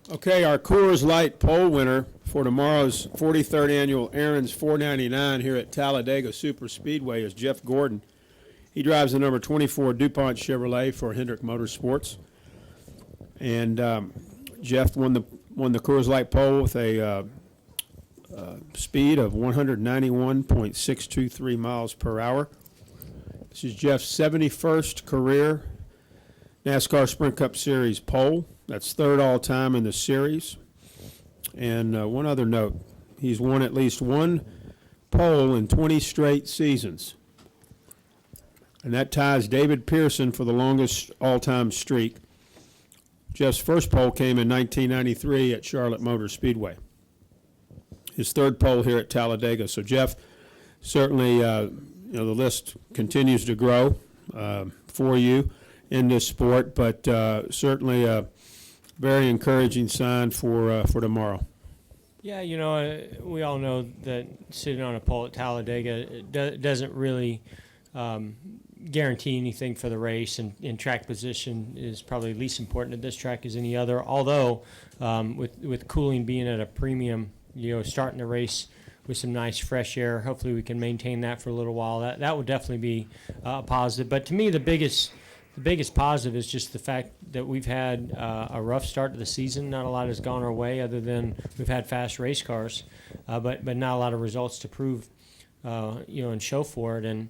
Okay, our Coors Light pole winner for tomorrow's 43rd annual Aaron's 499 here at Talladega Super Speedway is Jeff Gordon. He drives the number 24 DuPont Chevrolet for Hendrick Motorsports. And Jeff won the Coors Light pole with a speed of 191.623 miles per hour. This is Jeff's 71st career NASCAR Sprint Cup Series pole. That's third all-time in the series. And one other note, he's won at least one pole in 20 straight seasons. And that ties David Pearson for the longest all-time streak. Jeff's first pole came in 1993 at Charlotte Motor Speedway. His third pole here at Talladega. So Jeff, certainly, the list continues to grow for you in this sport, but certainly a very encouraging sign for tomorrow. Yeah, we all know that sitting on a pole at Talladega doesn't really guarantee anything for the race, and track position is probably least important at this track as any other. Although, with cooling being at a premium, starting the race with some nice fresh air, hopefully we can maintain that for a little while. That would definitely be a positive. But to me, the biggest positive is just the fact that we've had a rough start to the season. Not a lot has gone our way other than we've had fast race cars, but not a lot of results to prove, and show for it. And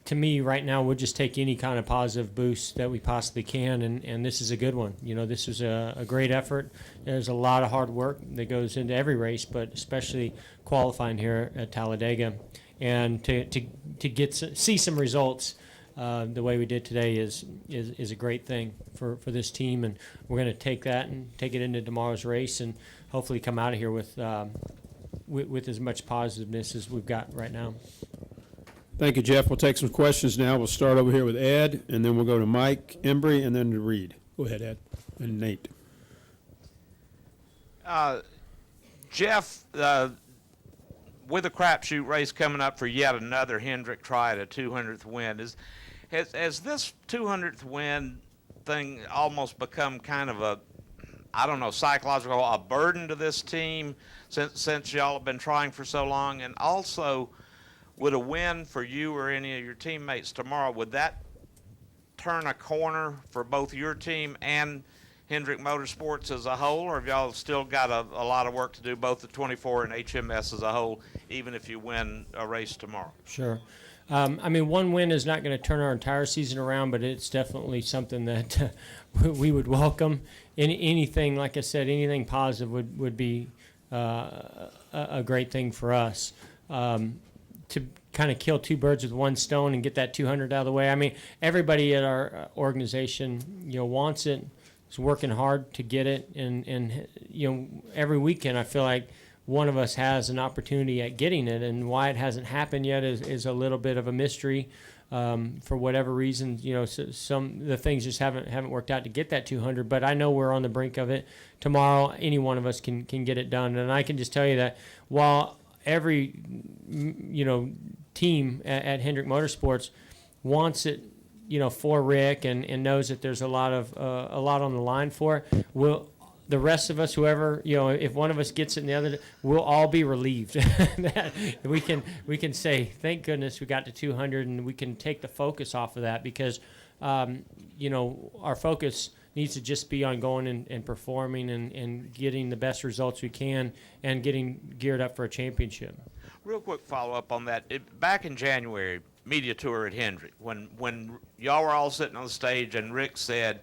to me, right now, we'll just take any kind of positive boost that we possibly can, and this is a good one. This was a great effort. There's a lot of hard work that goes into every race, but especially qualifying here at Talladega. And to see some results the way we did today is a great thing for this team, and we're going to take that and take it into tomorrow's race, and hopefully come out of here with as much positiveness as we've got right now. Thank you, Jeff. We'll take some questions now. We'll start over here with Ed, and then we'll go to Mike, Embry, and then to Reed. Go ahead, Ed, and Nate. Jeff, with a crapshoot race coming up for yet another Hendrick try at a 200th win, has this 200th win thing almost become kind of a, psychological, a burden to this team since y'all have been trying for so long? And also, would a win for you or any of your teammates tomorrow, would that turn a corner for both your team and Hendrick Motorsports as a whole, or have y'all still got a lot of work to do, both the 24 and HMS as a whole, even if you win a race tomorrow? Sure. One win is not going to turn our entire season around, but it's definitely something that we would welcome. Anything, like I said, anything positive would be a great thing for us. To kind of kill two birds with one stone and get that 200 out of the way. Everybody at our organization, wants it. Is working hard to get it, and every weekend I feel like one of us has an opportunity at getting it, and why it hasn't happened yet is a little bit of a mystery. For whatever reason, some the things just haven't worked out to get that 200. But I know we're on the brink of it. Tomorrow, any one of us can get it done, and I can just tell you that while every team at Hendrick Motorsports wants it, for Rick and knows that there's a lot on the line for it. The rest of us, whoever, if one of us gets it and the other, we'll all be relieved. That we can say, thank goodness we got to 200, and we can take the focus off of that, because, our focus needs to just be on going and performing and getting the best results we can and getting geared up for a championship. Real quick follow-up on that. Back in January, media tour at Hendrick, when y'all were all sitting on the stage and Rick said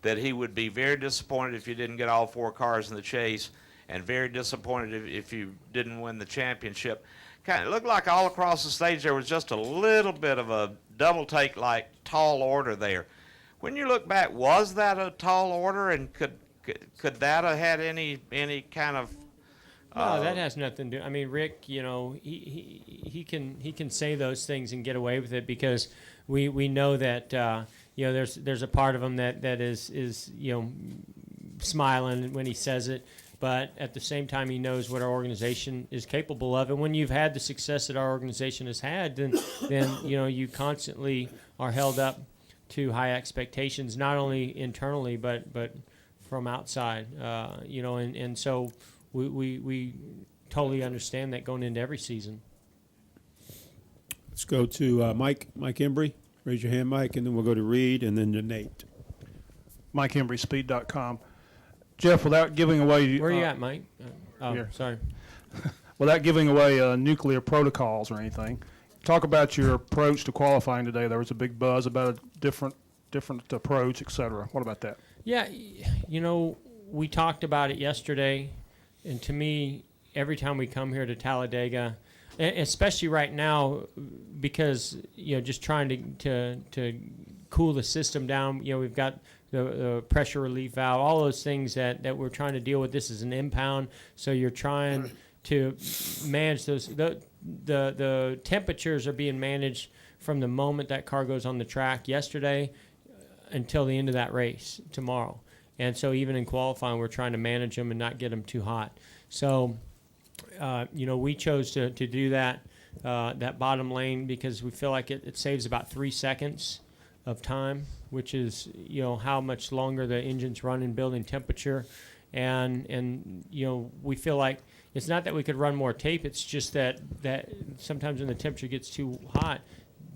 that he would be very disappointed if you didn't get all four cars in the chase, and very disappointed if you didn't win the championship. Kind of looked like all across the stage there was just a little bit of a double take, like tall order there. When you look back, was that a tall order, and could that have had any kind of? No, that has nothing to do. Rick, he can say those things and get away with it, because we know that there's a part of him that is smiling when he says it, but at the same time he knows what our organization is capable of. And when you've had the success that our organization has had, then you constantly are held up to high expectations, not only internally but from outside, and so we totally understand that going into every season. Let's go to Mike Embry. Raise your hand, Mike, and then we'll go to Reed and then to Nate. MikeEmbrySpeed.com. Jeff, without giving away... Where are you at, Mike? Here. Sorry. Without giving away nuclear protocols or anything, talk about your approach to qualifying today. There was a big buzz about a different approach, et cetera. What about that? Yeah, we talked about it yesterday, and to me, every time we come here to Talladega, especially right now, because just trying to cool the system down. We've got the pressure relief valve, all those things that we're trying to deal with. This is an impound, so you're trying to manage those. The temperatures are being managed from the moment that car goes on the track yesterday until the end of that race tomorrow. And so even in qualifying, we're trying to manage them and not get them too hot. So, we chose to do that bottom lane because we feel like it saves about 3 seconds of time, which is, how much longer the engine's running, building temperature. And we feel like it's not that we could run more tape. It's just that sometimes when the temperature gets too hot,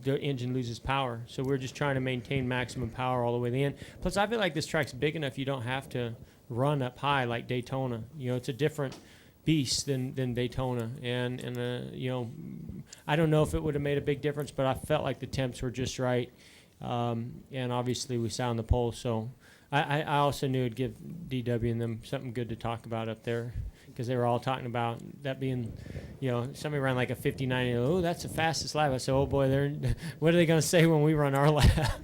the engine loses power. So we're just trying to maintain maximum power all the way to the end. Plus, I feel like this track's big enough you don't have to run up high like Daytona. It's a different beast than Daytona. And I don't know if it would have made a big difference, but I felt like the temps were just right. And obviously we sat on the pole, so I also knew it'd give DW and them something good to talk about up there, because they were all talking about that being, somebody ran like a 59. Oh, that's the fastest lap. I said, oh boy, what are they going to say when we run our lap?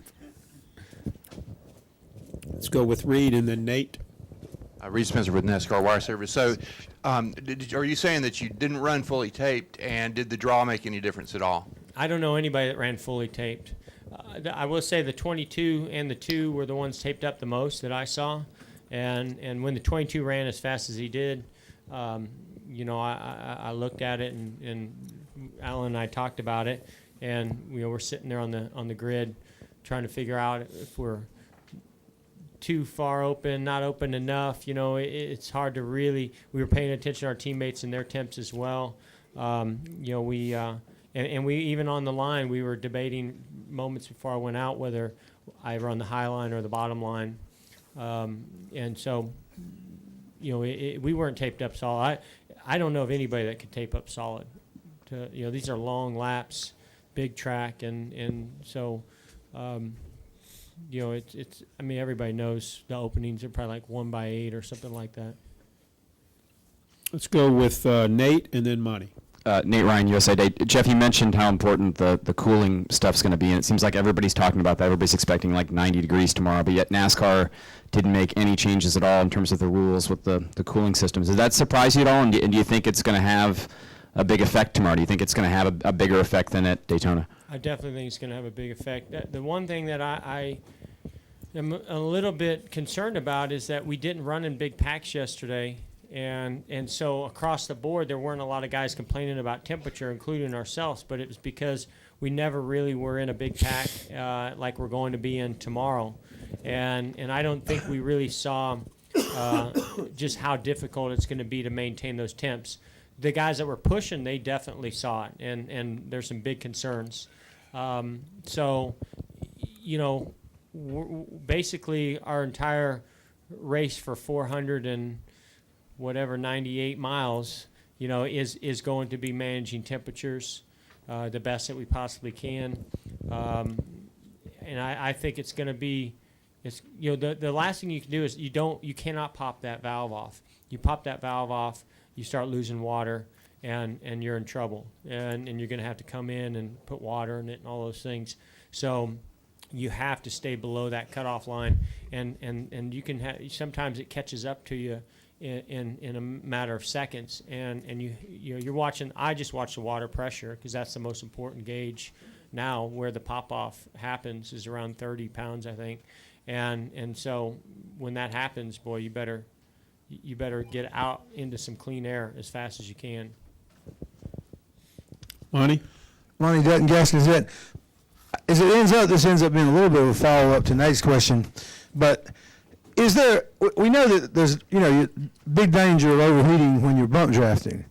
Let's go with Reed and then Nate. Reed Spencer with NASCAR Wire Service. So, are you saying that you didn't run fully taped, and did the draw make any difference at all? I don't know anybody that ran fully taped. I will say the 22 and the 2 were the ones taped up the most that I saw, and when the 22 ran as fast as he did, I looked at it, and Alan and I talked about it, and we're sitting there on the grid trying to figure out if we're too far open, not open enough. It's hard to really. We were paying attention to our teammates and their temps as well. And we even on the line, we were debating moments before I went out whether I run the high line or the bottom line. And so, we weren't taped up solid. I don't know of anybody that could tape up solid. These are long laps, big track, and so, it's. I mean, everybody knows the openings are probably like 1/8 or something like that. Let's go with Nate and then Monty. Nate Ryan, USA Today. Jeff, you mentioned how important the cooling stuff's going to be, and it seems like everybody's talking about that. Everybody's expecting like 90 degrees tomorrow, but yet NASCAR didn't make any changes at all in terms of the rules with the cooling systems. Does that surprise you at all, and do you think it's going to have a big effect tomorrow? Do you think it's going to have a bigger effect than at Daytona? I definitely think it's going to have a big effect. The one thing that I am a little bit concerned about is that we didn't run in big packs yesterday. And so across the board, there weren't a lot of guys complaining about temperature, including ourselves, but it was because we never really were in a big pack like we're going to be in tomorrow. And I don't think we really saw just how difficult it's going to be to maintain those temps. The guys that were pushing, they definitely saw it, and there's some big concerns. Basically our entire race for 400 and 98 miles, is going to be managing temperatures the best that we possibly can. And I think it's going to be, the last thing you can do is you cannot pop that valve off. You pop that valve off, you start losing water, and you're in trouble. And you're going to have to come in and put water in it and all those things. So you have to stay below that cutoff line, and you can sometimes it catches up to you in a matter of seconds, and you're watching. I just watch the water pressure because that's the most important gauge now. Where the pop off happens is around 30 pounds, I think, and so when that happens, boy, you better get out into some clean air as fast as you can. Monty? Monty Dutton, Gas Gazette. As it ends up, this ends up being a little bit of a follow-up to Nate's question, but is there, we know that there's, big danger of overheating when you're bump drafting.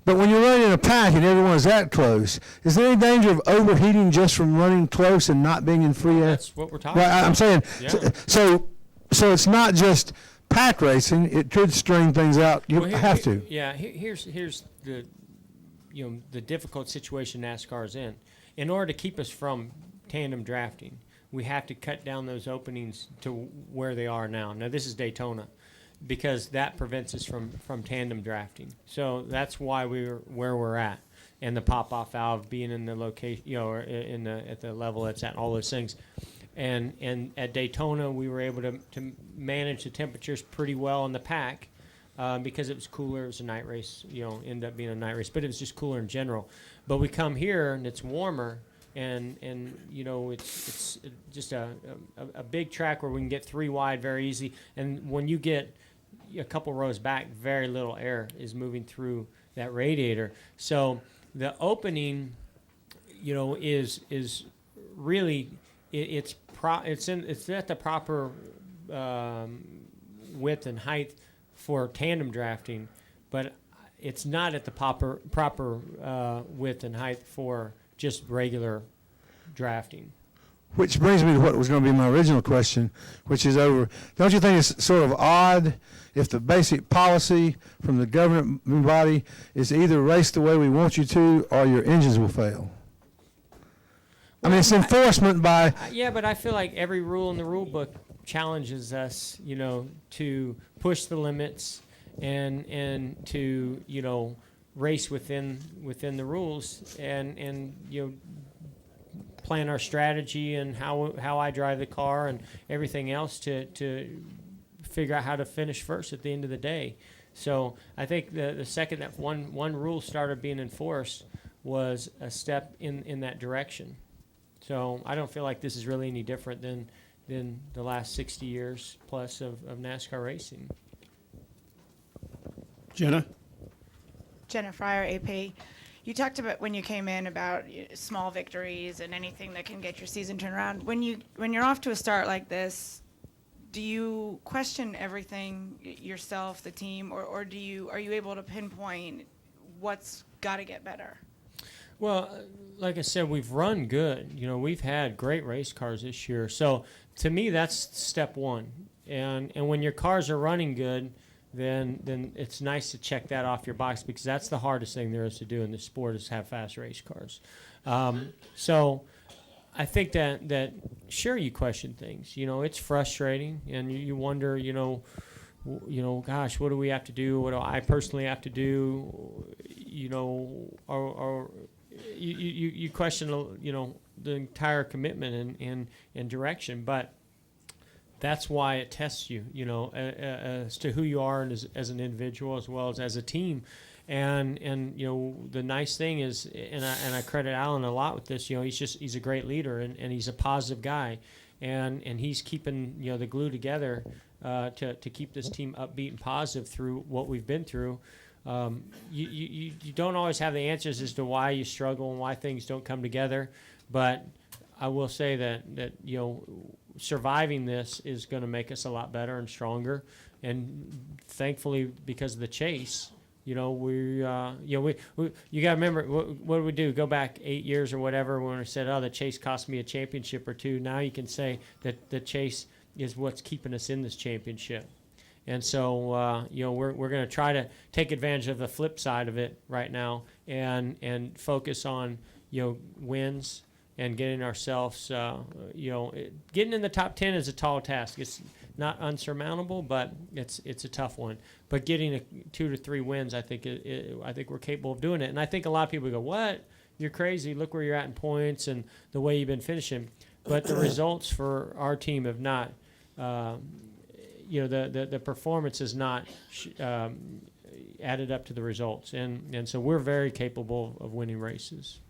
But when you're running in a pack and everyone's that close, is there any danger of overheating just from running close and not being in free air? That's what we're talking Well, about. I'm saying, Yeah. so it's not just pack racing, it could string things out. You Well, have to. Yeah, here's the the difficult situation NASCAR is in. In order to keep us from tandem drafting, we have to cut down those openings to where they are now. Now this is Daytona, because that prevents us from tandem drafting. So that's why we're where we're at, and the pop-off valve being in the location, or at the level that's at, all those things. And at Daytona, we were able to manage the temperatures pretty well in the pack, because it was cooler. It was a night race, ended up being a night race, but it was just cooler in general. But we come here and it's warmer, and it's just a big track where we can get 3 wide very easy. And when you get a couple rows back, very little air is moving through that radiator. So the opening, is really it's at the proper width and height for tandem drafting, but it's not at the proper width and height for just regular drafting. Which brings me to what was going to be my original question, which is over. Don't you think it's sort of odd if the basic policy from the government body is either race the way we want you to or your engines will fail? I mean, it's enforcement by. Yeah, but I feel like every rule in the rule book challenges us, to push the limits and to race within the rules and plan our strategy and how I drive the car and everything else to figure out how to finish first at the end of the day. So I think the second that one rule started being enforced was a step in that direction. So I don't feel like this is really any different than the last 60 years plus of NASCAR racing. Jenna? Jenna Fryer, AP. You talked about when you came in about small victories and anything that can get your season turned around. When you're off to a start like this, do you question everything yourself, the team, or are you able to pinpoint what's got to get better? Well, like I said, we've run good. We've had great race cars this year. So to me, that's step one. And when your cars are running good, then it's nice to check that off your box, because that's the hardest thing there is to do in this sport, is have fast race cars. So I think that sure, you question things. It's frustrating, and you wonder, gosh, what do we have to do? What do I personally have to do? Or you question, the entire commitment and direction, but that's why it tests you, as to who you are and as an individual as well as a team. And the nice thing is, and I credit Alan a lot with this, he's a great leader, and he's a positive guy, and he's keeping the glue together to keep this team upbeat and positive through what we've been through. You don't always have the answers as to why you struggle and why things don't come together, but I will say that surviving this is going to make us a lot better and stronger, and thankfully, because of the chase, we you got to remember, what did we do? Go back 8 years or whatever when we said, the chase cost me a championship or two. Now you can say that the chase is what's keeping us in this championship. And so, we're going to try to take advantage of the flip side of it right now and focus on, wins and getting ourselves, getting in the top 10 is a tall task. It's not unsurmountable, but it's a tough one. But getting 2 to 3 wins, I think I think we're capable of doing it. And I think a lot of people go, "What? You're crazy! Look where you're at in points and the way you've been finishing." But the results for our team have not. The performance is not added up to the results, and so we're very capable of winning races.